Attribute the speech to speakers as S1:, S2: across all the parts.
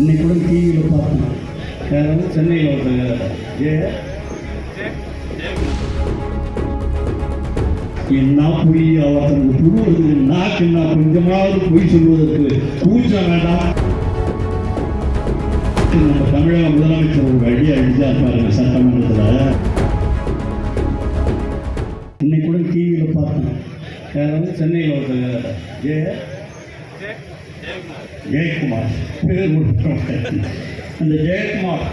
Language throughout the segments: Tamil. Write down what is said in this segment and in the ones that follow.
S1: இன்னைக்கு கூட டிவியில் பார்த்தேன். யாராவது சென்னையில் ஒருத்தர் என்ன பொய் அவர்களுக்கு புழுவதற்கு நாக்கு என்ன கொஞ்சமாவது பொய் சொல்வதற்கு கூச்சம் வேண்டாம். நம்ம தமிழக முதலமைச்சர் ஒரு வழியை அழிச்சா பாருங்க சட்டமன்றத்தில். இன்னைக்கு கூட டிவியில் பார்த்தேன். யாராவது சென்னையில் ஒருத்தர் ஜெயக்குமார் பேர் அந்த ஜெயக்குமார்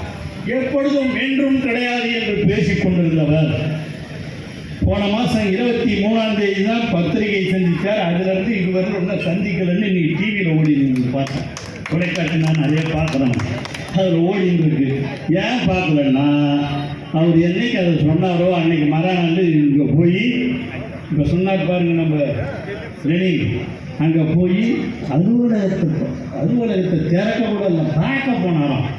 S1: எப்பொழுதும் என்றும் கிடையாது என்று பேசிக் கொண்டிருந்தவர் போன மாதம் 23ஆம் தேதி தான் பத்திரிகை சந்தித்தார். அதிலிருந்து இதுவரை ஒன்றும் சந்திக்கலன்னு இன்னைக்கு டிவியில் ஓடின்னு பார்த்தேன். தொலைக்காட்சி நான் நிறைய பார்க்குறேன். அதில் ஓடின்னு இருக்கு. ஏன் பார்க்கலன்னா அவர் என்னைக்கு அதை சொன்னாரோ அன்னைக்கு மறுநாள் இங்கே போய் இப்போ சொன்னார் பாருங்க நம்ம லெனின் அங்கே போய் அலுவலகத்தை திறக்க கூட இல்லை பார்க்க போனாராம்.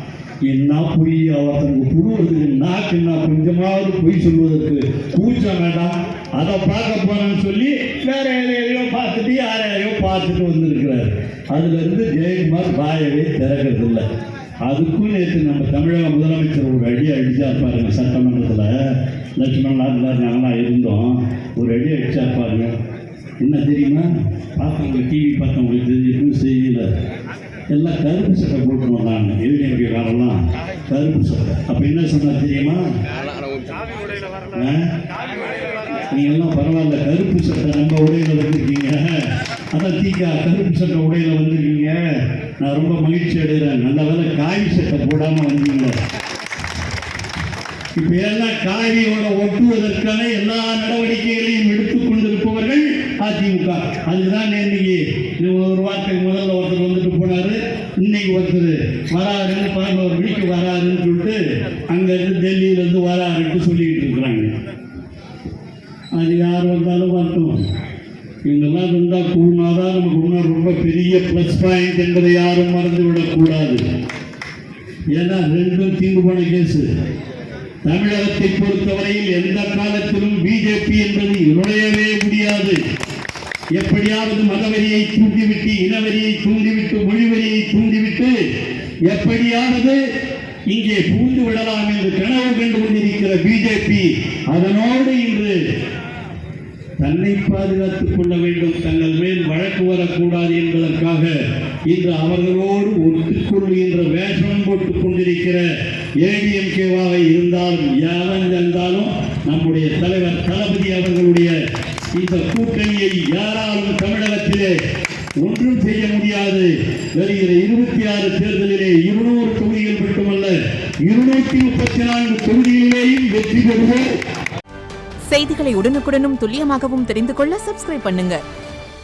S1: என்ன பொய் அவர்களுக்கு புழுவதற்கு நாக்கு என்ன கொஞ்சமாவது பொய் சொல்வதற்கு கூச்சம் வேண்டாம். அதை பார்க்க போனேன்னு சொல்லி வேற எதையோ பார்த்துட்டு யாரையோ பார்த்துட்டு வந்திருக்கிறார். அதுலேருந்து ஜெயக்குமார் வாயவே திறக்கிறது இல்லை. அதுக்கும் நேற்று நம்ம தமிழக முதலமைச்சர் ஒரு அடி அடிச்சா பாருங்க சட்டமன்றத்தில். லட்சுமணன் நாங்களாம் இருந்தோம். ஒரு அடி அடிச்சா பாருங்க. என்ன தெரியுமா? பார்த்தவங்க டிவி பார்த்தவங்களுக்கு தெரிஞ்சிருக்கும். செய்தியில் எல்லாம் கருப்பு சட்டை போட்டு வந்தாங்க. எழுதிய காலம்லாம் கருப்பு சட்டை. அப்போ என்ன சொன்னால் தெரியுமா? நீங்கள்லாம் பரவாயில்ல கருப்பு சட்டை நம்ம உடையில் வந்துருக்கீங்க. அதான் தீக்கா கருப்பு சட்டை உடையில் வந்துருக்கீங்க. நான் ரொம்ப மகிழ்ச்சி அடைகிறேன். நல்ல வேலை காவி சட்டை போடாமல் வந்தீங்க. இப்போ எல்லாம் காவியோட ஒட்டுவதற்கான எல்லா நடவடிக்கைகளையும் எடுத்துக்கொண்டிருப்பவர்கள் அதிமுக. அதுதான் இன்னைக்கு ஒரு வாரத்துக்கு முதல்ல ஒருத்தர் வந்துட்டு போனாரு. இன்னைக்கு ஒருத்தர் வராருன்னு 11 மணிக்கு வராருன்னு சொல்லிட்டு அங்கேருந்து டெல்லியிலேருந்து வராருன்னு சொல்லிக்கிட்டு இருக்கிறாங்க. அது யார் வந்தாலும் வரட்டும். இவங்கெல்லாம் இருந்தால் கூடாதான் நமக்கு இன்னும் ரொம்ப பெரிய ப்ளஸ் பாயிண்ட் என்பதை யாரும் மறந்து விடக்கூடாது. ஏன்னா ரெண்டும் தீங்கு போன கேஸு. தமிழகத்தை பொறுத்தவரையில் எந்த காலத்திலும் பிஜேபி என்பது நுழையவே முடியாது. எப்படியாவது மதவெறியை தூண்டிவிட்டு இனவெறியை தூண்டிவிட்டு மொழிவெறியை தூண்டிவிட்டு எப்படியாவது இங்கே பூந்து விடலாம் என்று கனவு கண்டு கொண்டிருக்கிற பிஜேபி அதனோடு இன்று தன்னை பாதுகாத்துக் கொள்ள வேண்டும், தங்கள் மேல் வழக்கு வரக்கூடாது என்பதற்காக இன்று அவர்களோடு ஒத்துக்கொள்கின்ற வேஷம் போட்டுக் கொண்டிருக்கிற ஏடிஎம்கேவாக இருந்தாலும் யாரும் இருந்தாலும் நம்முடைய தலைவர் தளபதி அவர்களுடைய இந்த கூட்டணியை யாராலும் தமிழகத்திலே ஒன்றும் செய்ய முடியாது. வருகிற 26 தேர்தலிலே 200 தொகுதிகள் மட்டுமல்ல 234 தொகுதிகளிலேயும் வெற்றி பெறுவோம்.
S2: செய்திகளை உடனுக்குடனும் துல்லியமாகவும் தெரிந்து கொள்ள சப்ஸ்கிரைப் பண்ணுங்க.